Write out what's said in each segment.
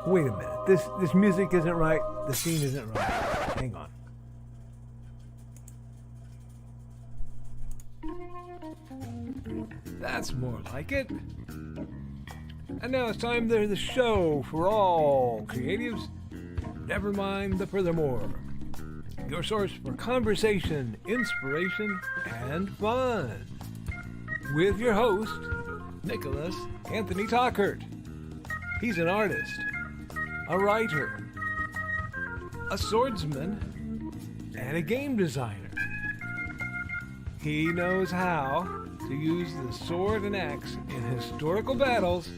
Wait a minute. This music isn't right. The scene isn't right. Hang on. That's more like it. And now it's time to the show for all creatives. Nevermind the Furthermore. Your source for conversation, inspiration, and fun. With your host, Nicholas Anthony Tockert. He's an artist, a writer, a swordsman, and a game designer. He knows how to use the sword and axe in historical battles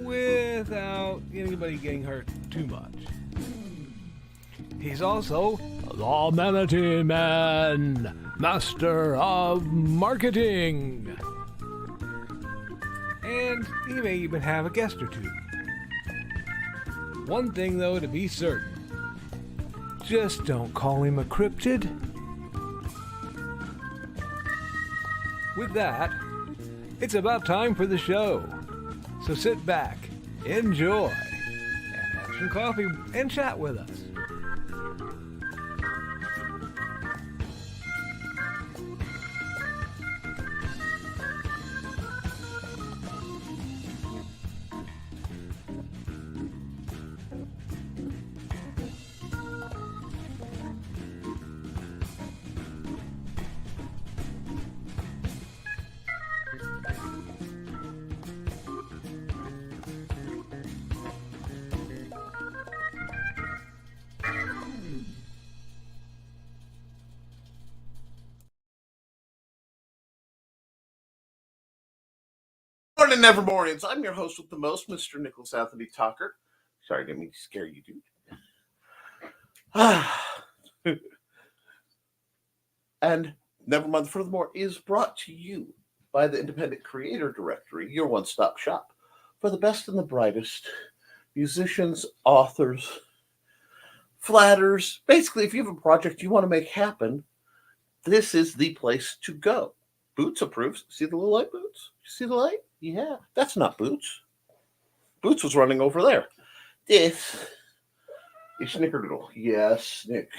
without anybody getting hurt too much. He's also the Manatee Man, master of marketing. And he may even have a guest or two. One thing, though, to be certain. Just don't call him a cryptid. With that, it's about time for the show. So sit back, enjoy, and have some coffee and chat with us. Morning, Nevermorians. I'm your host with the most, Mr. Nicholas Anthony Tockert. Sorry, I didn't mean to scare you, dude. And Nevermind the Furthermore is brought to you by the Independent Creator Directory, your one-stop shop for the best and the brightest musicians, authors, flatters. Basically, if you have a project you want to make happen, this is the place to go. Boots approves. See the little light, Boots? You see the light? Yeah, that's not Boots. Boots was running over there. This is Snickerdoodle. Yes, Snick.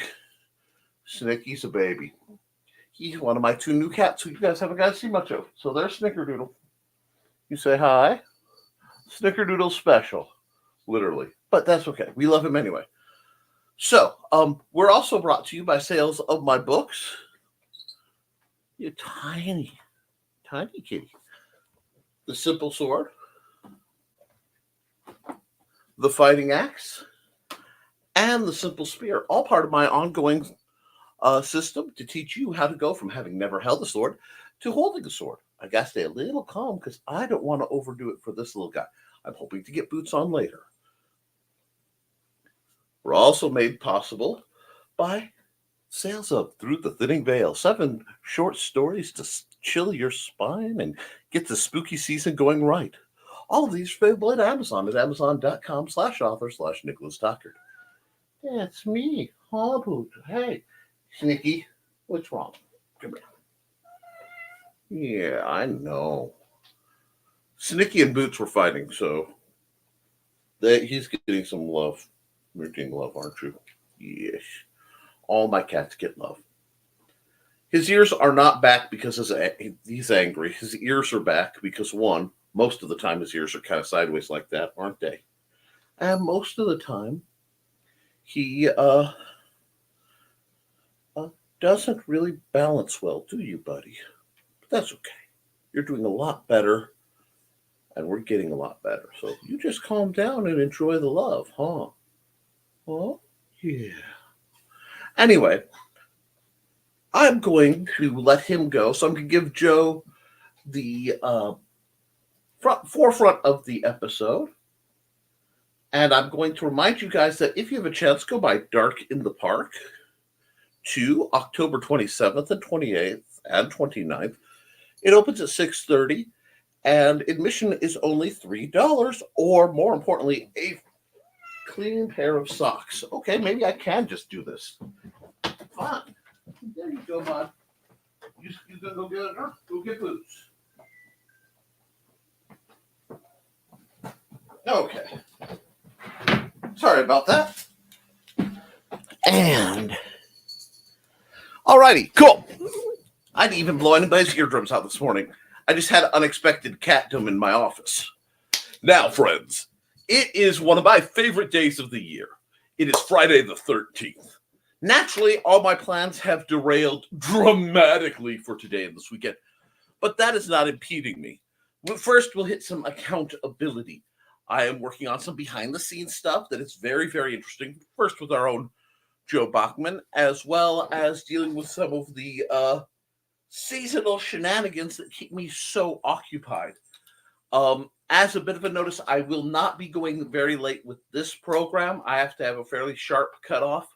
Snicky's a baby. He's one of my two new cats who you guys haven't got to see much of. So there's Snickerdoodle. You say hi. Snickerdoodle's special. Literally. But that's okay. We love him anyway. So, we're also brought to you by sales of my books. You tiny kitty. The Simple Sword, the Fighting Axe, and the Simple Spear, all part of my ongoing system to teach you how to go from having never held a sword to holding a sword. I gotta stay a little calm because I don't want to overdo it for this little guy. I'm hoping to get boots on later. We're also made possible by sales of Through the Thinning Veil, 7 short stories to chill your spine and get the spooky season going right. All of these are available at Amazon at amazon.com/author/Nicholas Tockert. That's me, Boot. Hey, Snicky, what's wrong? Come here. Yeah, I know. Snicky and Boots were fighting, so he's getting some love. You're getting love, aren't you? Yes. All my cats get love. His ears are not back because he's angry. His ears are back because, one, most of the time his ears are kind of sideways like that, aren't they? And most of the time, he doesn't really balance well, do you, buddy? But that's okay. You're doing a lot better, and we're getting a lot better. So you just calm down and enjoy the love, huh? Oh, yeah. Anyway, I'm going to let him go. So I'm going to give Joe the forefront of the episode. And I'm going to remind you guys that if you have a chance, go by Dark in the Park to October 27th and 28th and 29th. It opens at 6:30, and admission is only $3, or more importantly, a clean pair of socks. Okay, maybe I can just do this. Fine. There you go, bud. You gonna go get her? Go get Boots. Okay. Sorry about that. And alrighty, cool. I didn't even blow anybody's eardrums out this morning. I just had unexpected catdom in my office. Now, friends, it is one of my favorite days of the year. It is Friday the 13th. Naturally, all my plans have derailed dramatically for today and this weekend, but that is not impeding me. First, we'll hit some accountability. I am working on some behind-the-scenes stuff that is very, very interesting. First, with our own Joe Bachman, as well as dealing with some of the seasonal shenanigans that keep me so occupied. As a bit of a notice, I will not be going very late with this program. I have to have a fairly sharp cutoff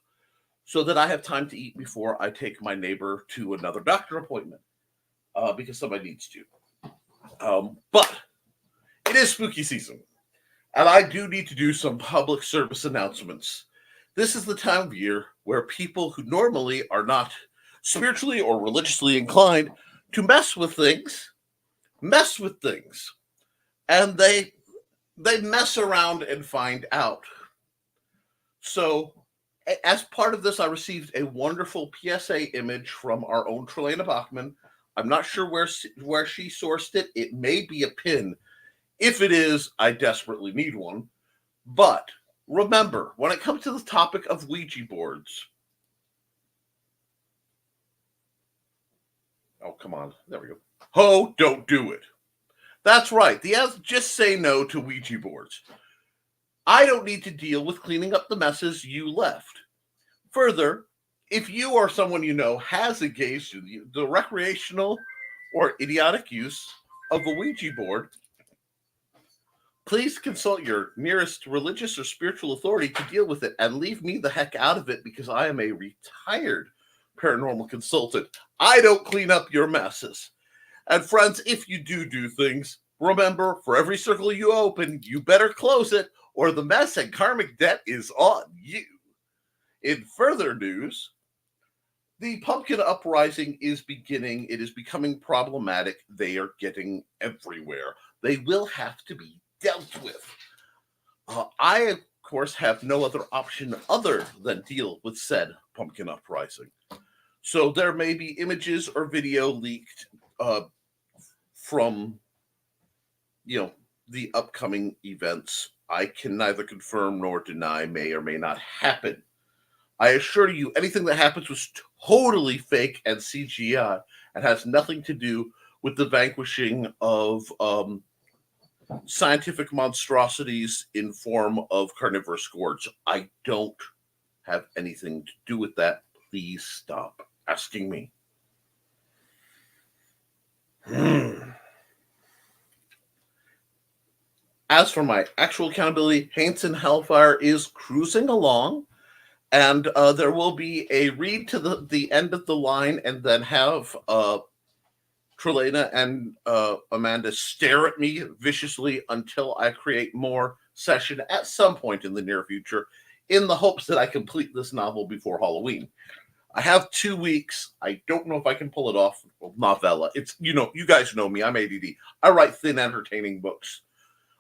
so that I have time to eat before I take my neighbor to another doctor appointment, because somebody needs to. But it is spooky season, and I do need to do some public service announcements. This is the time of year where people who normally are not spiritually or religiously inclined to mess with things, and they mess around and find out. So, as part of this, I received a wonderful PSA image from our own Trelena Bachman. I'm not sure where she sourced it. It may be a pin. If it is, I desperately need one. But remember, when it comes to the topic of Ouija boards, oh, come on. There we go. Ho, don't do it. That's right. Just say no to Ouija boards. I don't need to deal with cleaning up the messes you left. Further, if you or someone you know has engaged in the recreational or idiotic use of a Ouija board, please consult your nearest religious or spiritual authority to deal with it, and leave me the heck out of it, because I am a retired paranormal consultant. I don't clean up your messes. And friends, if you do things, remember, for every circle you open, you better close it, or the mess and karmic debt is on you. In further news, the pumpkin uprising is beginning. It is becoming problematic. They are getting everywhere. They will have to be dealt with. I, of course, have no other option other than deal with said pumpkin uprising. So there may be images or video leaked from, the upcoming events. I can neither confirm nor deny may or may not happen. I assure you, anything that happens was totally fake and CGI and has nothing to do with the vanquishing of scientific monstrosities in form of carnivorous gourds. I don't have anything to do with that. Please stop asking me. As for my actual accountability, Haints Hellfire is cruising along. And there will be a read to the end of the line, and then have Trelena and Amanda stare at me viciously until I create more session at some point in the near future, in the hopes that I complete this novel before Halloween. I have 2 weeks. I don't know if I can pull it off. Novella. It's, you guys know me. I'm ADD. I write thin, entertaining books.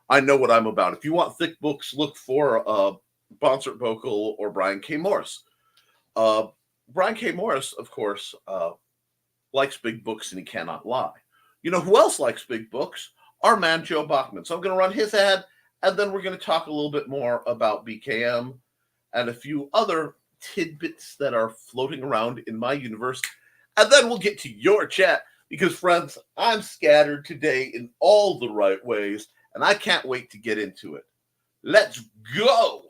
I know what I'm about. If you want thick books, look for Bonsert Bokel or Brian K. Morris. Brian K. Morris, of course, likes big books, and he cannot lie. You know who else likes big books? Our man Joe Bachman. So I'm going to run his ad, and then we're going to talk a little bit more about BKM and a few other tidbits that are floating around in my universe. And then we'll get to your chat, because, friends, I'm scattered today in all the right ways, and I can't wait to get into it. Let's go!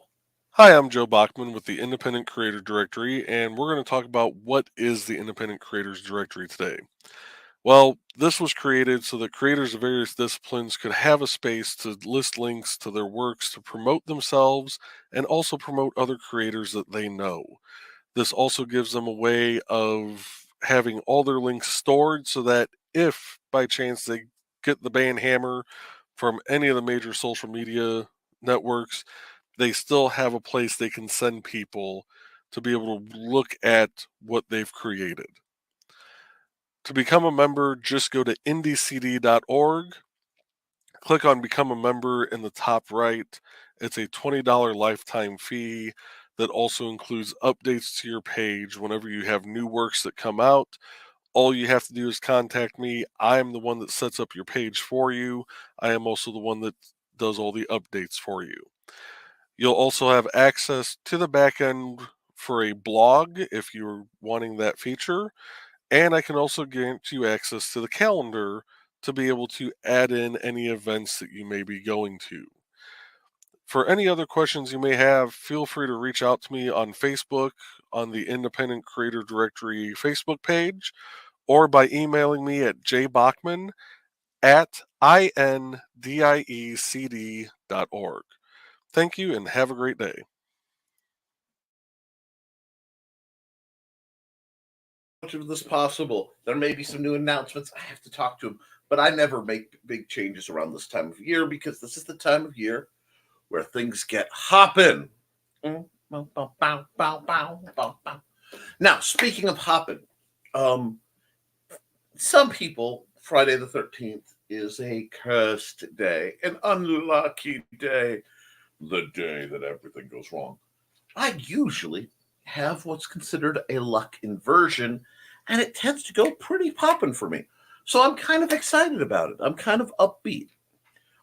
Hi, I'm Joe Bachman with the Independent Creator Directory, and we're going to talk about what is the Independent Creators Directory today. Well, this was created so that creators of various disciplines could have a space to list links to their works to promote themselves and also promote other creators that they know. This also gives them a way of having all their links stored so that if by chance they get the ban hammer from any of the major social media networks, they still have a place they can send people to be able to look at what they've created. To become a member, just go to indiecd.org, click on Become a Member in the top right, It's a $20 lifetime fee that also includes updates to your page whenever you have new works that come out. All you have to do is contact me. I am the one that sets up your page for you. I am also the one that does all the updates for you. You'll also have access to the back end for a blog if you're wanting that feature. And I can also grant you access to the calendar to be able to add in any events that you may be going to. For any other questions you may have, feel free to reach out to me on Facebook, on the Independent Creator Directory Facebook page, or by emailing me at jbachman@indiecd.org. Thank you and have a great day. Much of this possible. There may be some new announcements. I have to talk to him, but I never make big changes around this time of year because this is the time of year where things get hopping. Now, speaking of hopping, some people, Friday the 13th is a cursed day, an unlucky day, the day that everything goes wrong. I usually have what's considered a luck inversion, and it tends to go pretty popping for me. So I'm kind of excited about it. I'm kind of upbeat.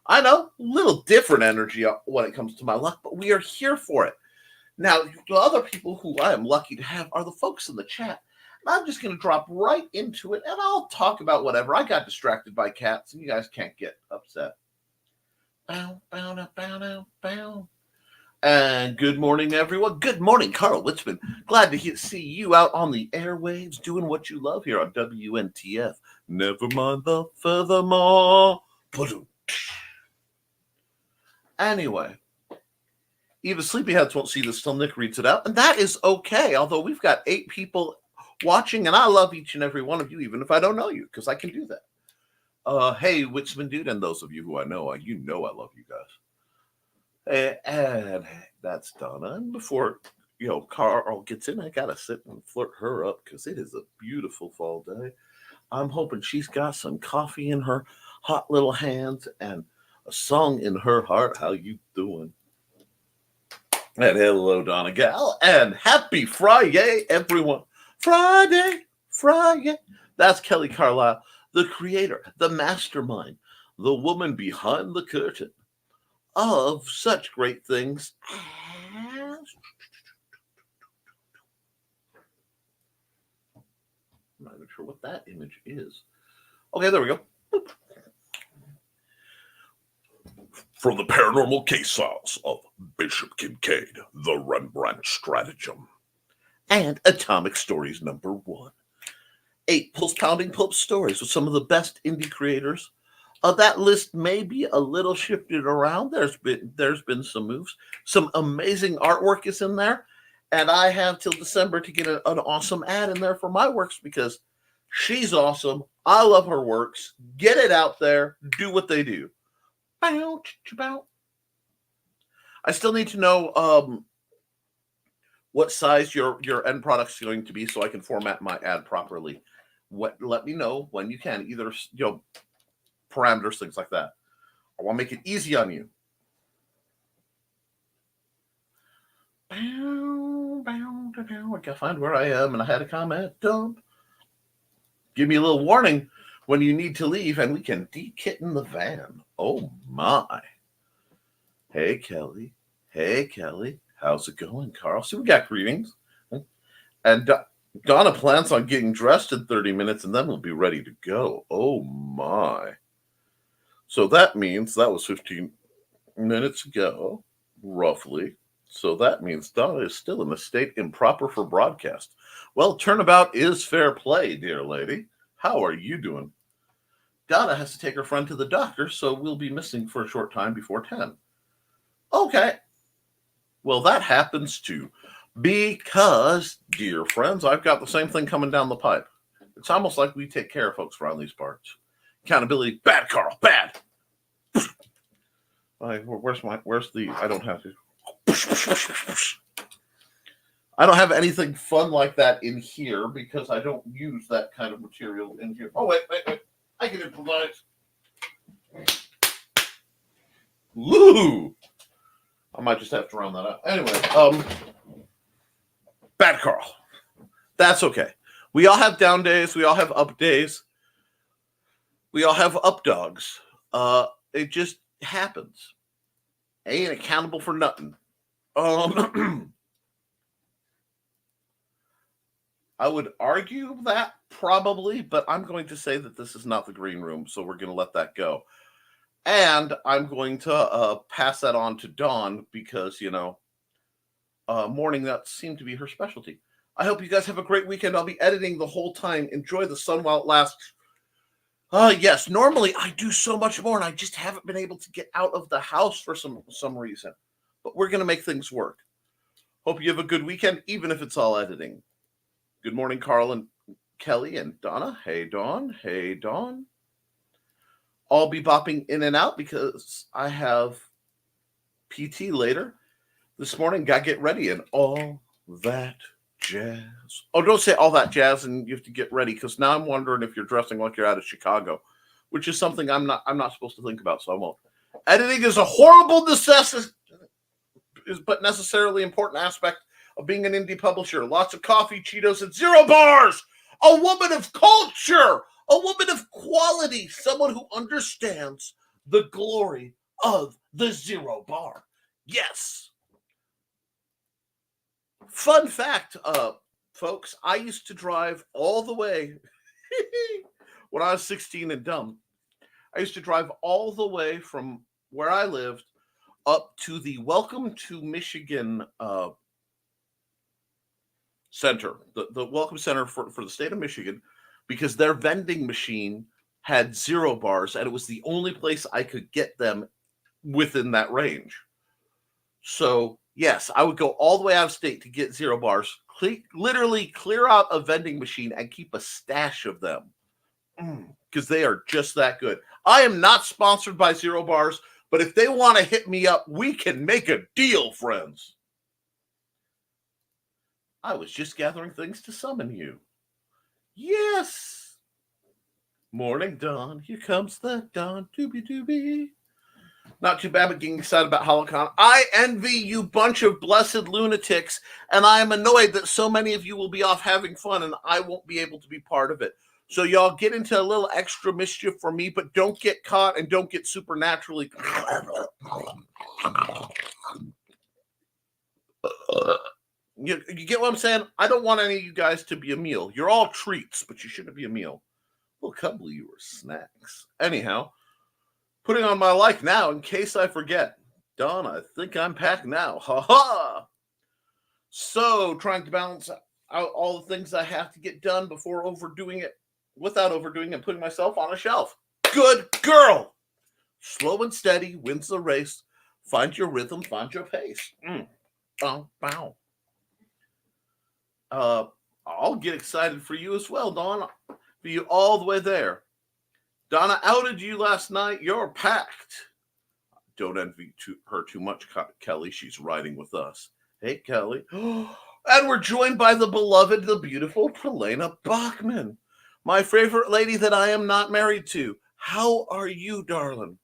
I know, a little different energy when it comes to my luck, but we are here for it. Now, the other people who I am lucky to have are the folks in the chat. And I'm just going to drop right into it, and I'll talk about whatever. I got distracted by cats, and you guys can't get upset. Bow, bow, bow, bow, bow. And good morning, everyone. Good morning, Carl Witzman. Glad to see you out on the airwaves doing what you love here on WNTF. Nevermind the Furthermore. Anyway, even sleepyheads won't see this till Nick reads it out, and that is okay. Although we've got 8 people watching, and I love each and every one of you, even if I don't know you, because I can do that. Hey, Witzman dude, and those of you who I know, you know I love you guys. And that's Donna. And before Carl gets in, I gotta sit and flirt her up because it is a beautiful fall day. I'm hoping she's got some coffee in her hot little hands and a song in her heart. How you doing? And hello, Donna Gal, and happy Friday, everyone. Friday. That's Kelly Carlisle, the creator, the mastermind, the woman behind the curtain of such great things as... I'm not even sure what that image is. Okay, there we go. Boop. From the paranormal case files of Bishop Kincaid, the Rembrandt Stratagem, and Atomic Stories #1. 8 pulse-pounding pulp stories with some of the best indie creators. That list may be a little shifted around. There's been some moves. Some amazing artwork is in there. And I have till December to get an awesome ad in there for my works because she's awesome. I love her works. Get it out there. Do what they do. I still need to know what size your end product is going to be so I can format my ad properly. Let me know when you can. Either parameters, things like that. I want to make it easy on you. I gotta find where I am, and I had a comment dump. Give me a little warning when you need to leave, and we can de-kitten the van. Oh my! Hey Kelly, how's it going, Carl? So we got greetings, and Donna plans on getting dressed in 30 minutes, and then we'll be ready to go. Oh my! So that means that was 15 minutes ago, roughly. So that means Donna is still in a state improper for broadcast. Well, turnabout is fair play, dear lady. How are you doing? Donna has to take her friend to the doctor, so we'll be missing for a short time before 10. Okay. Well, that happens too. Because, dear friends, I've got the same thing coming down the pipe. It's almost like we take care of folks around these parts. Accountability, bad, Carl, bad. Where's the, I don't have to. I don't have anything fun like that in here because I don't use that kind of material in here. Oh, wait. I can improvise. Woo! I might just have to round that up. Anyway, Bad Carl. That's okay. We all have down days. We all have up days. We all have up dogs. It just happens. I ain't accountable for nothing. I would argue that probably, but I'm going to say that this is not the green room, so we're going to let that go. And I'm going to pass that on to Dawn because, morning that seemed to be her specialty. I hope you guys have a great weekend. I'll be editing the whole time. Enjoy the sun while it lasts. Yes, normally I do so much more, and I just haven't been able to get out of the house for some reason. But we're going to make things work. Hope you have a good weekend, even if it's all editing. Good morning, Carl and Kelly and Donna. Hey, Dawn. Hey, Dawn. I'll be bopping in and out because I have PT later this morning. Got to get ready and all that jazz. Oh, don't say all that jazz and you have to get ready because now I'm wondering if you're dressing like you're out of Chicago, which is something I'm not supposed to think about, so I won't. Editing is a horrible necessity, but necessarily important aspect of being an indie publisher. Lots of coffee, Cheetos, and 0 bars. A woman of culture, a woman of quality, someone who understands the glory of the 0 bar. Yes. Fun fact, folks, I used to drive all the way when I was 16 and dumb. I used to drive all the way from where I lived up to the Welcome to Michigan center, the Welcome Center for the state of Michigan, because their vending machine had 0 bars, and it was the only place I could get them within that range. So, yes, I would go all the way out of state to get 0 bars, literally clear out a vending machine and keep a stash of them because they are just that good. I am not sponsored by 0 bars, but if they want to hit me up, we can make a deal, friends. I was just gathering things to summon you. Yes. Morning dawn. Here comes the dawn. Doobie. Not too bad, but getting excited about HoloCon. I envy you bunch of blessed lunatics, and I am annoyed that so many of you will be off having fun, and I won't be able to be part of it. So y'all get into a little extra mischief for me, but don't get caught and don't get supernaturally... You get what I'm saying? I don't want any of you guys to be a meal. You're all treats, but you shouldn't be a meal. Well, a couple of you are snacks. Anyhow, putting on my like now in case I forget. Dawn, I think I'm packed now. Ha ha! So, trying to balance out all the things I have to get done before overdoing it, without overdoing it, putting myself on a shelf. Good girl! Slow and steady wins the race. Find your rhythm, find your pace. Bow. I'll get excited for you as well, Dawn. For you all the way there. Donna outed you last night. You're packed. Don't envy her too much, Kelly. She's riding with us. Hey, Kelly. And we're joined by the beloved, the beautiful Helena Bachman, my favorite lady that I am not married to. How are you, darling?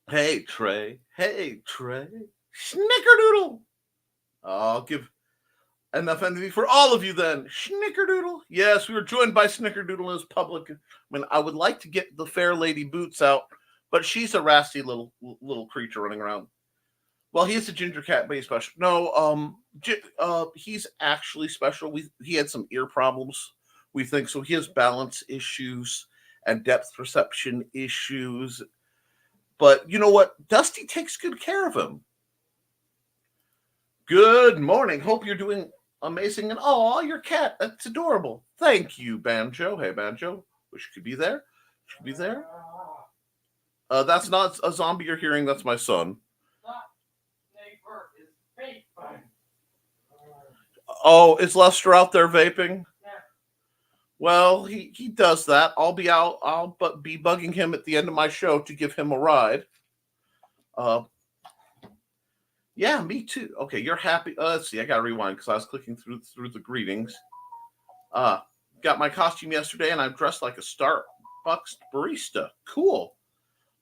Hey, Trey. Snickerdoodle. I'll give enough envy for all of you then. Snickerdoodle. Yes, we were joined by Snickerdoodle in his public. I mean, I would like to get the fair lady Boots out, but she's a rasty little creature running around. Well, he is a ginger cat, but he's special. No, he's actually special. He had some ear problems, we think. So he has balance issues and depth perception issues. But you know what? Dusty takes good care of him. Good morning. Hope you're doing amazing. And your cat. That's adorable. Thank you, Banjo. Hey, Banjo. Wish you could be there. That's not a zombie you're hearing. That's my son. Oh, is Lester out there vaping? Yeah. Well, he does that. I'll be bugging him at the end of my show to give him a ride. Yeah, me too. Okay, you're happy. Let's see. I got to rewind because I was clicking through the greetings. Got my costume yesterday, and I'm dressed like a Starbucks barista. Cool.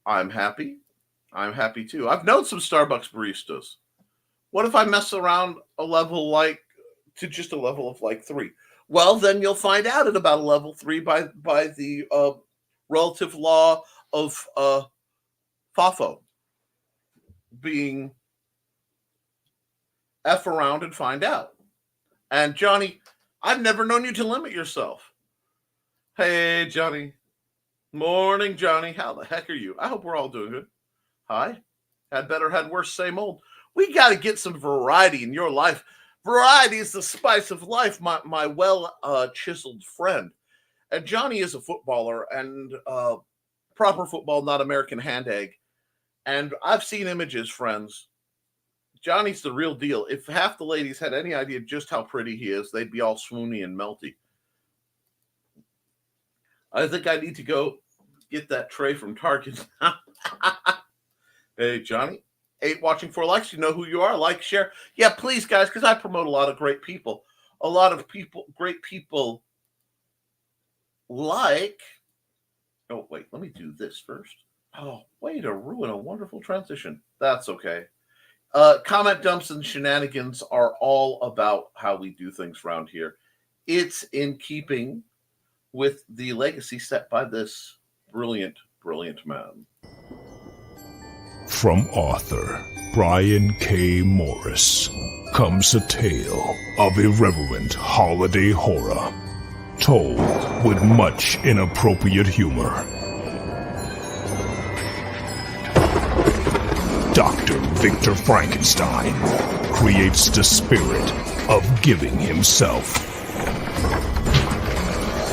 I'm happy. I'm happy too. I've known some Starbucks baristas. What if I mess around a level to just a level of 3? Well, then you'll find out at about a level 3 by the relative law of FOFO, being F around and find out. And Johnny, I've never known you to limit yourself. Hey, Johnny. Morning, Johnny. How the heck are you? I hope we're all doing good. Hi. Had better, had worse, same old. We got to get some variety in your life. Variety is the spice of life, my well-chiseled friend. And Johnny is a footballer, and proper football, not American hand egg. And I've seen images, friends. Johnny's the real deal. If half the ladies had any idea just how pretty he is, they'd be all swoony and melty. I think I need to go get that tray from Target. Hey, Johnny. 8 watching 4 likes. You know who you are. Like, share. Yeah, please, guys, because I promote a lot of great people. A lot of great people like... Oh, wait, let me do this first. Oh, way to ruin a wonderful transition. That's okay. Comment dumps and shenanigans are all about how we do things around here. It's in keeping with the legacy set by this brilliant, brilliant man. From author Brian K. Morris comes a tale of irreverent holiday horror, told with much inappropriate humor. Dr. Victor Frankenstein creates the spirit of giving himself.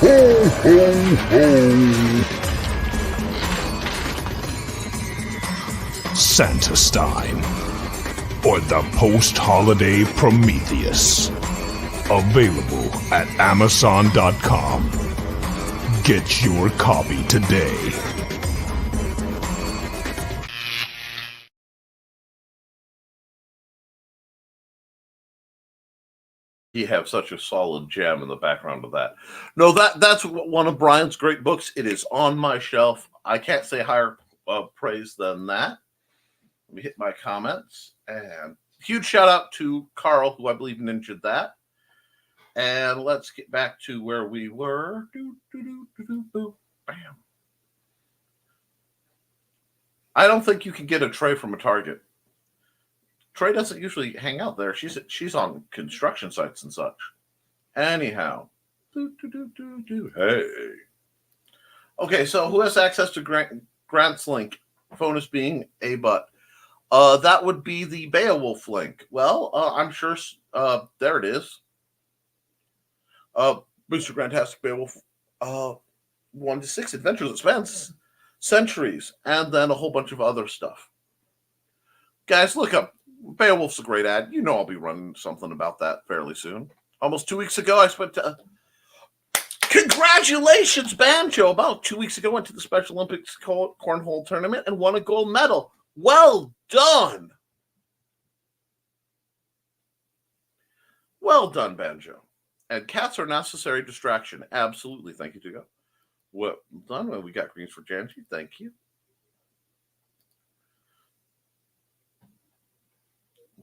Ho, ho, ho! Santastein, or the post-holiday Prometheus. Available at Amazon.com. Get your copy today. You have such a solid gem in the background of that. No, that's one of Brian's great books. It is on my shelf. I can't say higher praise than that. Let me hit my comments. And huge shout out to Carl, who I believe ninja'd that. And let's get back to where we were. Bam. I don't think you can get a tray from a Target. Trey doesn't usually hang out there. She's on construction sites and such. Anyhow. Hey. Okay, so who has access to Grant's link? Phone is being a butt. That would be the Beowulf link. Well, I'm sure there it is. Mr. Grantastic Beowulf 1 to 6 adventures that spans centuries, and then a whole bunch of other stuff. Guys, look up. Beowulf's a great ad. You know I'll be running something about that fairly soon. Almost 2 weeks ago, I spent... Congratulations, Banjo! About 2 weeks ago, went to the Special Olympics cornhole tournament and won a gold medal. Well done! Well done, Banjo. And cats are a necessary distraction. Absolutely. Thank you, Tugo. Well done. Well, we got greens for Janji. Thank you.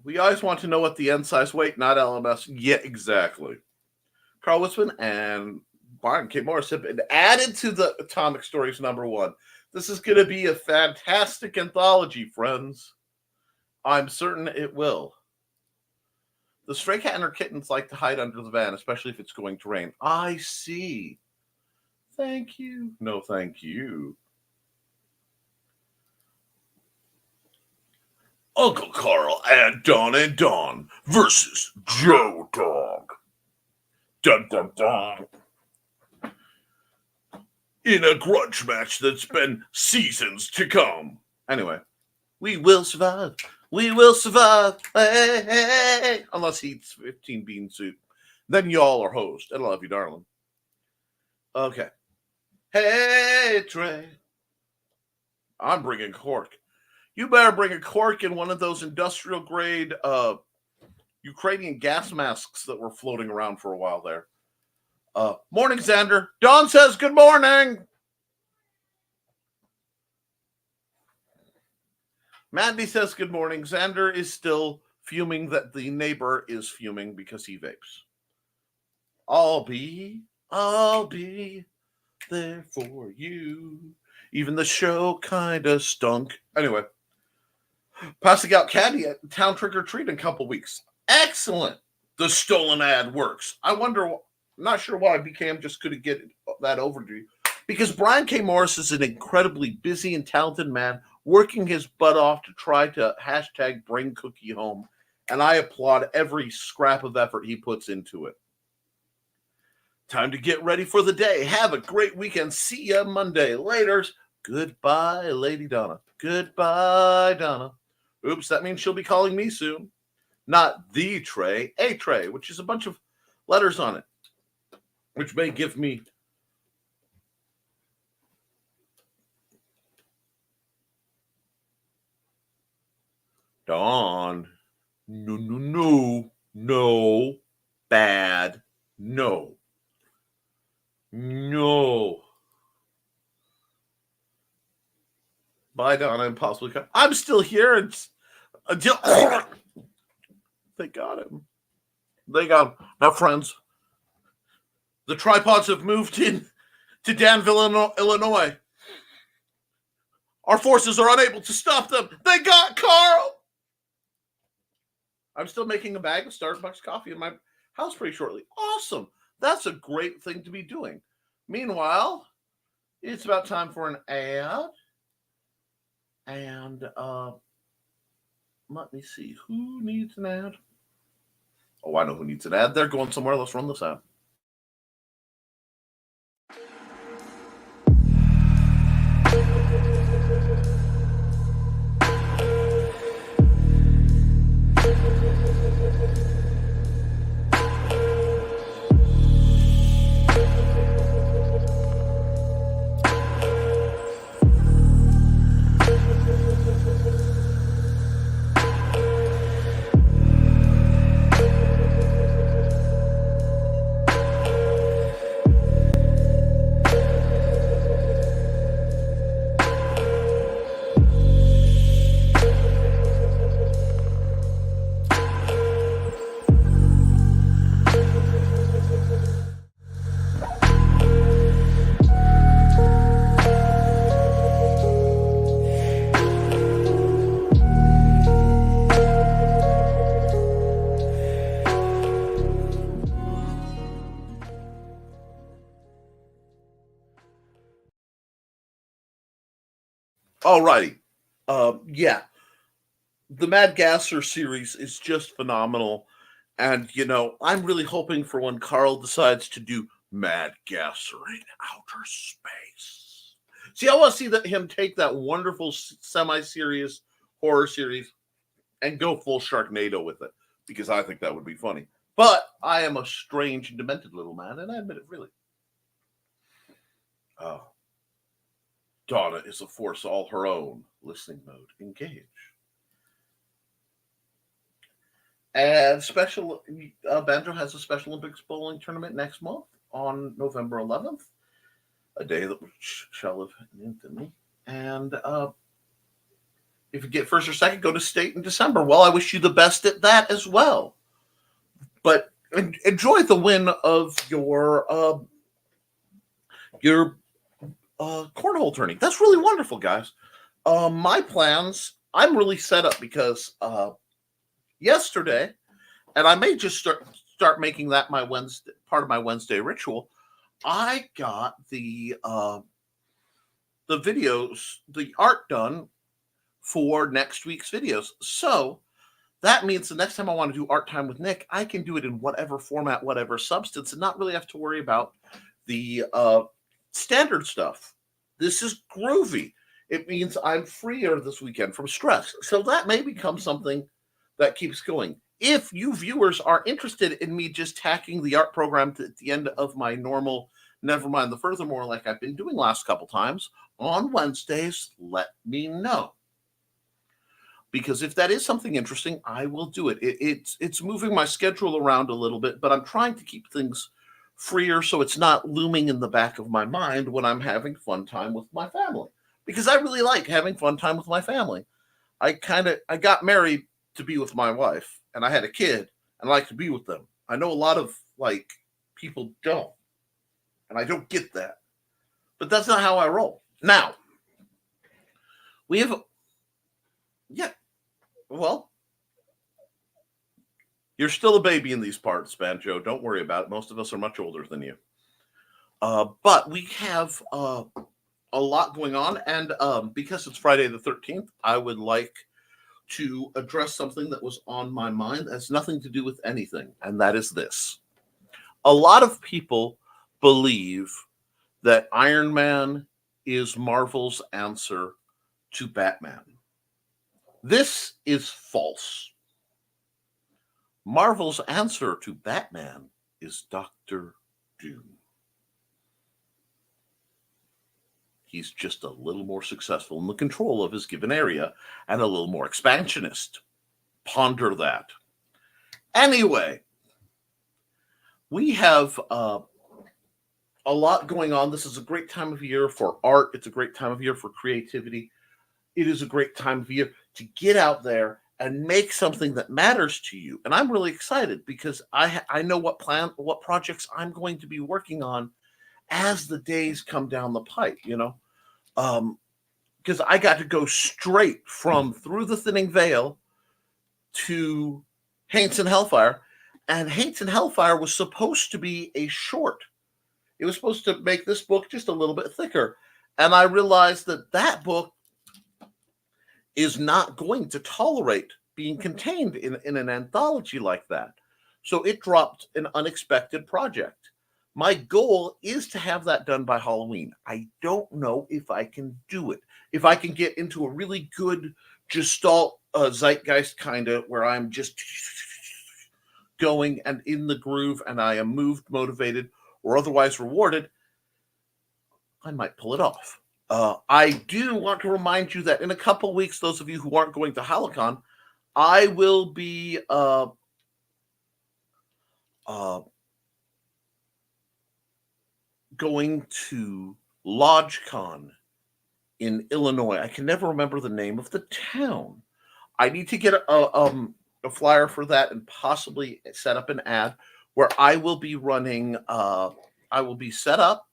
We always want to know what the end size weight, not LMS. Yeah, exactly. Carl Wisman and Brian K. Morris have been added to the Atomic Stories #1. This is going to be a fantastic anthology, friends. I'm certain it will. The stray cat and her kittens like to hide under the van, especially if it's going to rain. I see. Thank you. No, thank you. Uncle Carl and Don versus Joe Dog. Dun dun dun. In a grudge match that's been seasons to come. Anyway, we will survive. We will survive. Hey, hey, hey. Unless he eats 15 bean soup. Then y'all are host. I love you, darling. Okay. Hey, Trey. I'm bringing cork. You better bring a cork in one of those industrial grade Ukrainian gas masks that were floating around for a while there. Morning, Xander. Don says good morning. Mandy says, good morning. Xander is still fuming that the neighbor is fuming because he vapes. I'll be there for you. Even the show kind of stunk. Anyway, passing out candy at town trick or treat in a couple weeks. Excellent. The stolen ad works. I wonder, not sure why BKM just couldn't get that over to you. Because Brian K. Morris is an incredibly busy and talented man working his butt off to try to hashtag bring Cookie home. And I applaud every scrap of effort he puts into it. Time to get ready for the day. Have a great weekend. See ya Monday. Laters. Goodbye, Lady Donna. Goodbye, Donna. Oops, that means she'll be calling me soon. Not the tray, a tray, which is a bunch of letters on it, which may give me Dawn. No, bad, no. Bye, Donna, and possibly come. I'm still here until they got him. They got him. Now, friends, the tripods have moved in to Danville, Illinois. Our forces are unable to stop them. They got Carl. I'm still making a bag of Starbucks coffee in my house pretty shortly. Awesome. That's a great thing to be doing. Meanwhile, it's about time for an ad. And let me see. Who needs an ad? Oh, I know who needs an ad. They're going somewhere. Let's run this ad. Alrighty. Yeah. The Mad Gasser series is just phenomenal. And, I'm really hoping for when Carl decides to do Mad Gasser in outer space. See, I want to see him take that wonderful semi-serious horror series and go full Sharknado with it, because I think that would be funny. But I am a strange and demented little man, and I admit it, really. Donna is a force all her own. Listening mode. Engage. And Banjo has a Special Olympics bowling tournament next month on November 11th, a day that shall live in infamy. And if you get first or second, go to state in December. Well, I wish you the best at that as well. But enjoy the win of your cornhole tourney. That's really wonderful, guys. My plans, I'm really set up because yesterday, and I may just start making that my Wednesday part of my Wednesday ritual. I got the videos, the art done for next week's videos. So that means the next time I want to do art time with Nick, I can do it in whatever format, whatever substance, and not really have to worry about the standard stuff. This is groovy. It means I'm freer this weekend from stress. So that may become something that keeps going. If you viewers are interested in me just tacking the art program at the end of my normal Nevermind the Furthermore, like I've been doing last couple times on Wednesdays, let me know. Because if that is something interesting, I will do it. It's moving my schedule around a little bit, but I'm trying to keep things freer so it's not looming in the back of my mind when I'm having fun time with my family. Because I really like having fun time with my family. I got married to be with my wife, and I had a kid, and I like to be with them. I know a lot of like people don't, and I don't get that. But that's not how I roll. Now, we have, yeah, well, you're still a baby in these parts, Banjo. Don't worry about it. Most of us are much older than you. But we have a lot going on, and because it's Friday the 13th, I would like to address something that was on my mind that has nothing to do with anything, and that is this. A lot of people believe that Iron Man is Marvel's answer to Batman. This is false. Marvel's answer to Batman is Dr. Doom. He's just a little more successful in the control of his given area and a little more expansionist. Ponder that. Anyway, we have a lot going on. This is a great time of year for art. It's a great time of year for creativity. It is a great time of year to get out there and make something that matters to you. And I'm really excited because I know what projects I'm going to be working on as the days come down the pipe, because I got to go straight from Through the Thinning Veil to Haints and Hellfire. And Haints and Hellfire was supposed to be a short. It was supposed to make this book just a little bit thicker. And I realized that book is not going to tolerate being contained in an anthology like that. So it dropped an unexpected project. My goal is to have that done by Halloween. I don't know if I can do it. If I can get into a really good gestalt zeitgeist kind of where I'm just going and in the groove and I am moved, motivated, or otherwise rewarded, I might pull it off. I do want to remind you that in a couple weeks, those of you who aren't going to Halcon, I will be going to LodgeCon in Illinois. I can never remember the name of the town. I need to get a flyer for that and possibly set up an ad where I will be running. I will be set up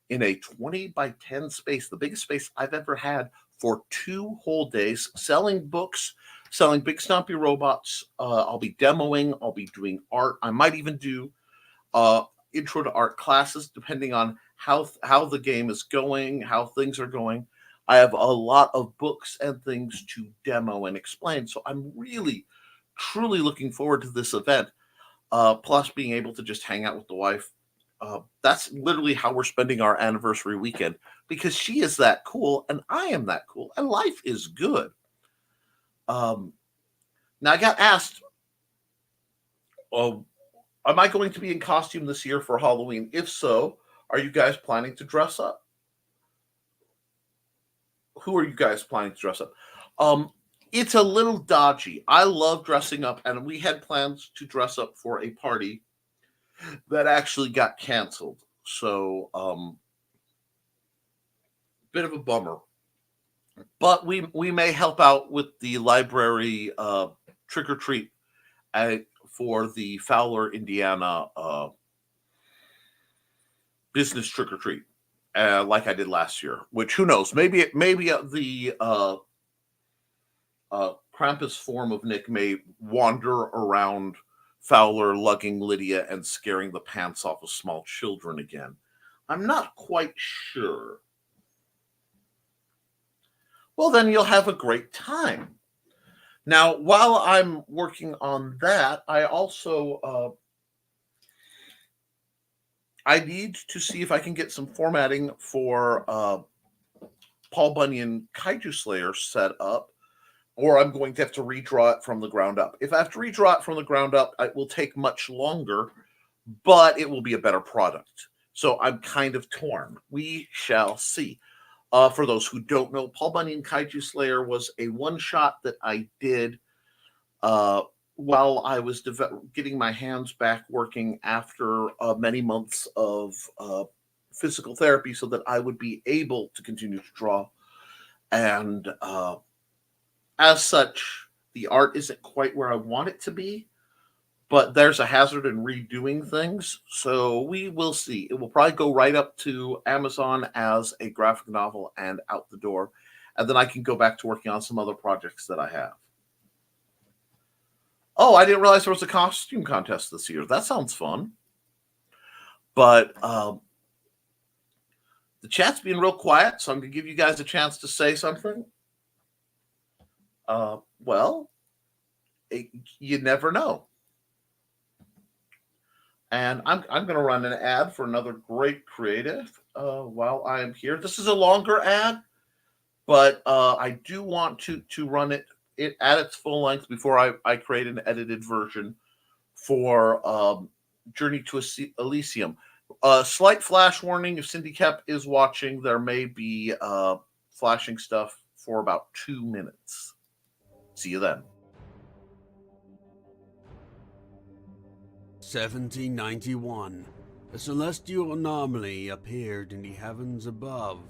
in a 20 by 10 space, the biggest space I've ever had, for 2 whole days, selling books, selling big stompy robots. I'll be demoing. I'll be doing art. I might even do intro to art classes, depending on how the game is going, how things are going. I have a lot of books and things to demo and explain. So I'm really, truly looking forward to this event. Plus being able to just hang out with the wife. That's literally how we're spending our anniversary weekend, because she is that cool and I am that cool and life is good. Now I got asked, am I going to be in costume this year for Halloween? If so, are you guys planning to dress up? Who are you guys planning to dress up? It's a little dodgy. I love dressing up, and we had plans to dress up for a party that actually got canceled. So, bit of a bummer. But we may help out with the library trick or treat for the Fowler, Indiana business trick or treat, like I did last year. Which, who knows? Maybe the Krampus form of Nick may wander around Fowler, lugging Lydia and scaring the pants off of small children again. I'm not quite sure. Well, then you'll have a great time. Now, while I'm working on that, I also I need to see if I can get some formatting for Paul Bunyan Kaiju Slayer set up, or I'm going to have to redraw it from the ground up. If I have to redraw it from the ground up, it will take much longer, but it will be a better product. So I'm kind of torn. We shall see. For those who don't know, Paul Bunyan Kaiju Slayer was a one-shot that I did while I was getting my hands back working after many months of physical therapy, so that I would be able to continue to draw. And as such, the art isn't quite where I want it to be, but there's a hazard in redoing things. So we will see. It will probably go right up to Amazon as a graphic novel and out the door. And then I can go back to working on some other projects that I have. Oh, I didn't realize there was a costume contest this year. That sounds fun. But the chat's being real quiet, so I'm going to give you guys a chance to say something. Well, you never know. And I'm going to run an ad for another great creative while I am here. This is a longer ad, but I do want to run it at its full length before I create an edited version for Journey to Elysium. Slight flash warning: if Cindy Koepp is watching, there may be flashing stuff for about 2 minutes. See you then. 1791. A celestial anomaly appeared in the heavens above.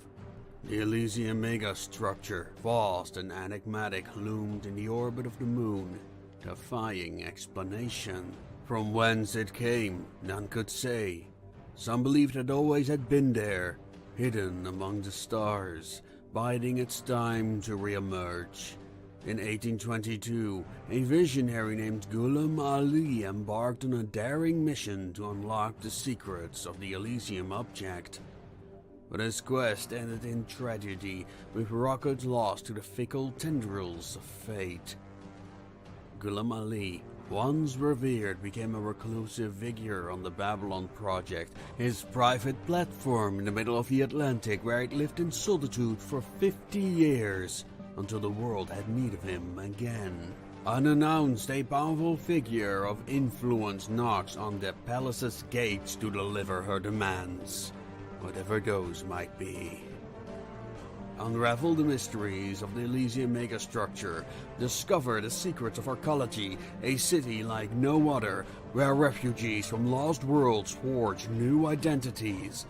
The Elysium megastructure, vast and enigmatic, loomed in the orbit of the moon, defying explanation. From whence it came, none could say. Some believed it always had been there, hidden among the stars, biding its time to re-emerge. In 1822, a visionary named Ghulam Ali embarked on a daring mission to unlock the secrets of the Elysium object. But his quest ended in tragedy, with rockets lost to the fickle tendrils of fate. Ghulam Ali, once revered, became a reclusive figure on the Babylon Project, his private platform in the middle of the Atlantic, where it lived in solitude for 50 years. Until the world had need of him again. Unannounced, a powerful figure of influence knocks on the palace's gates to deliver her demands, whatever those might be. Unravel the mysteries of the Elysium megastructure. Discover the secrets of archaeology, a city like no other, where refugees from lost worlds forge new identities.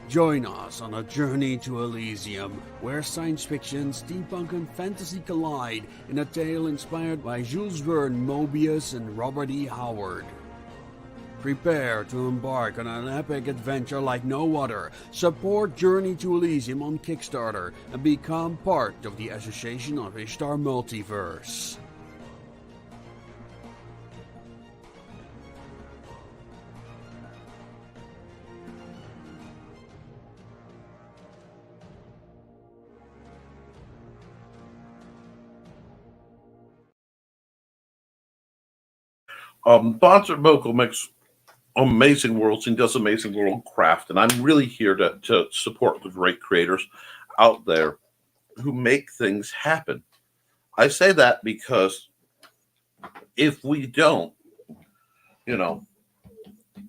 Join us on a journey to Elysium, where science fiction, steampunk, and fantasy collide in a tale inspired by Jules Verne, Moebius, and Robert E. Howard. Prepare to embark on an epic adventure like no other. Support Journey to Elysium on Kickstarter and become part of the Association of Ishtar Multiverse. Bonzer Mogul makes amazing worlds and does amazing world craft, and I'm really here to support the great creators out there who make things happen. I say that because if we don't, if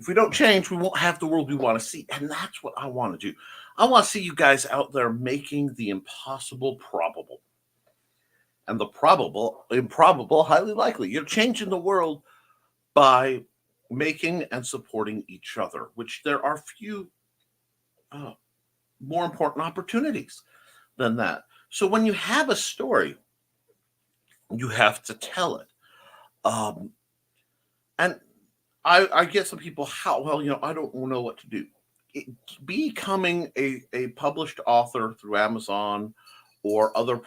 we don't change, we won't have the world we want to see, and that's what I want to do. I want to see you guys out there making the impossible probable, and the improbable, highly likely. You're changing the world by making and supporting each other, which there are few more important opportunities than that. So when you have a story, you have to tell it. And I get some people, I don't know what to do. Becoming a published author through Amazon or other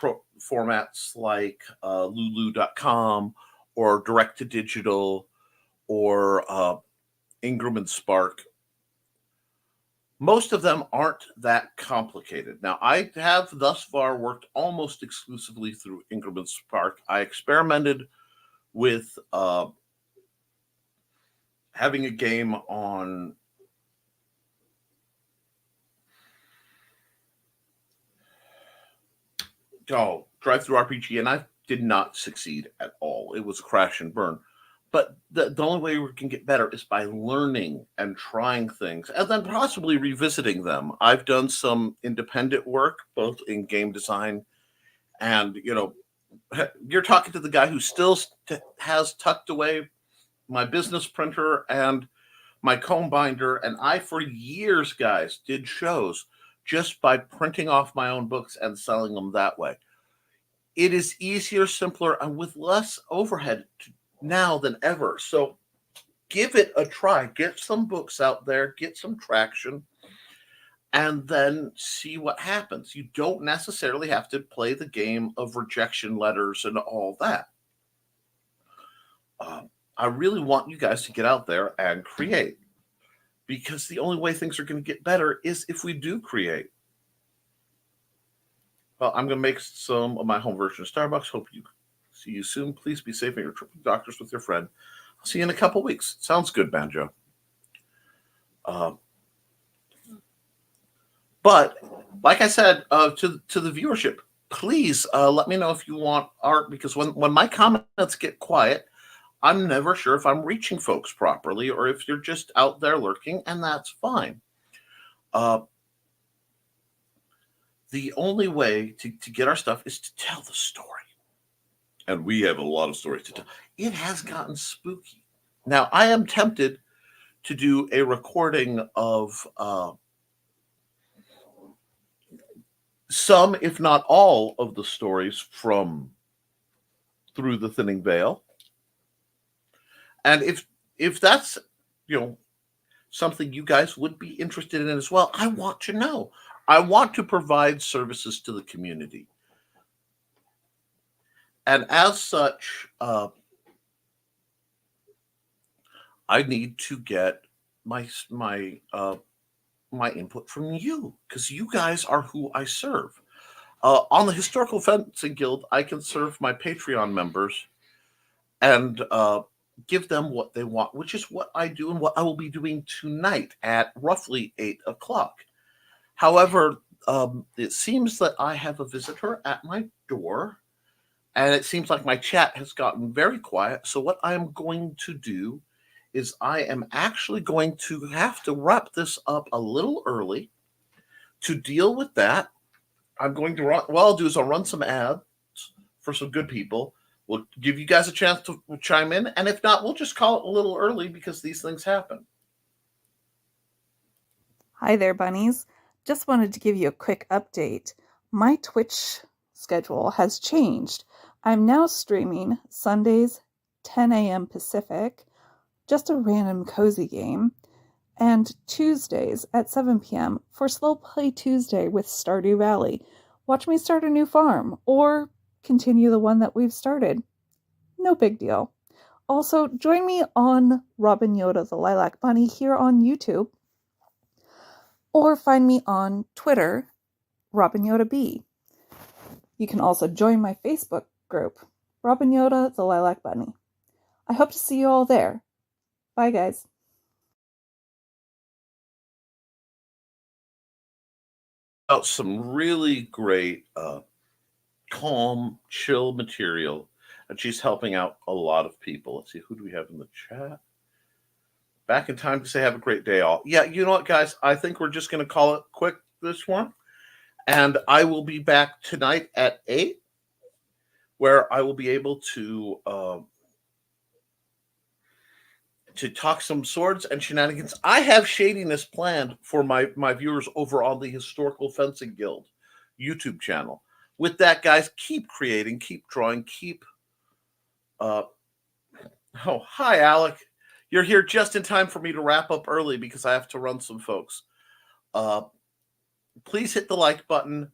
formats like Lulu.com or Direct to Digital or Ingram and Spark. Most of them aren't that complicated. Now, I have thus far worked almost exclusively through Ingram and Spark. I experimented with having a game on Drive-Thru RPG, and I did not succeed at all. It was a crash and burn. But the only way we can get better is by learning and trying things and then possibly revisiting them. I've done some independent work, both in game design and, you're talking to the guy who still has tucked away my business printer and my comb binder. And I, for years, guys, did shows just by printing off my own books and selling them that way. it is easier, simpler, and with less overhead now than ever. So give it a try. Get some books out there, get some traction, and then see what happens. You don't necessarily have to play the game of rejection letters and all that. I really want you guys to get out there and create, because the only way things are going to get better is if we do create. Well, I'm going to make some of my home version of Starbucks. Hope you see you soon. Please be safe on your trip to the doctors with your friend. I'll see you in a couple weeks. Sounds good, Banjo. But like I said, to the viewership, please let me know if you want art, because when my comments get quiet, I'm never sure if I'm reaching folks properly or if you're just out there lurking, and that's fine. The only way to get our stuff is to tell the story. And we have a lot of stories to tell. It has gotten spooky. Now, I am tempted to do a recording of some, if not all, of the stories from Through the Thinning Veil. And if that's, something you guys would be interested in as well, I want to know. I want to provide services to the community. And as such, I need to get my input from you, because you guys are who I serve. On the Historical Fencing Guild, I can serve my Patreon members and give them what they want, which is what I do and what I will be doing tonight at roughly 8 o'clock. However, it seems that I have a visitor at my door, and it seems like my chat has gotten very quiet. So what I am going to do is I am actually going to have to wrap this up a little early. To deal with that, I'm going to run, what I'll do is I'll run some ads for some good people. We'll give you guys a chance to chime in, and if not, we'll just call it a little early, because these things happen. Hi there, bunnies. Just wanted to give you a quick update. My Twitch schedule has changed. I'm now streaming Sundays, 10 a.m. Pacific, just a random cozy game, and Tuesdays at 7 p.m. for Slow Play Tuesday with Stardew Valley. Watch me start a new farm, or continue the one that we've started. No big deal. Also, join me on Robin Yoda the Lilac Bunny here on YouTube, or find me on Twitter, Robin Yoda B. You can also join my Facebook group, Robin Yoda the Lilac Bunny. I hope to see you all there. Bye, guys. About some really great, calm, chill material, and she's helping out a lot of people. Let's see, who do we have in the chat? Back in time to say have a great day, all. Yeah, you know what, guys? I think we're just going to call it quick this one. And I will be back tonight at 8, where I will be able to talk some swords and shenanigans. I have shadiness planned for my viewers over on the Historical Fencing Guild YouTube channel. With that, guys, keep creating, keep drawing, keep... Oh, hi, Alec. You're here just in time for me to wrap up early because I have to run some folks. Please hit the like button.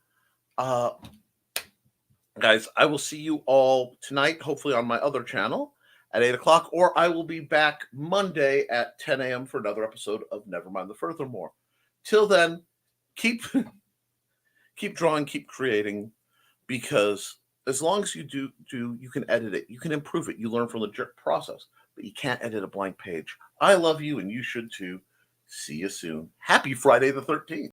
Guys, I will see you all tonight, hopefully on my other channel at 8 o'clock, or I will be back Monday at 10 a.m. for another episode of Nevermind the Furthermore. Till then, keep drawing, keep creating, because as long as you do, you can edit it, you can improve it, you learn from the process, but you can't edit a blank page. I love you, and you should too. See you soon. Happy Friday the 13th.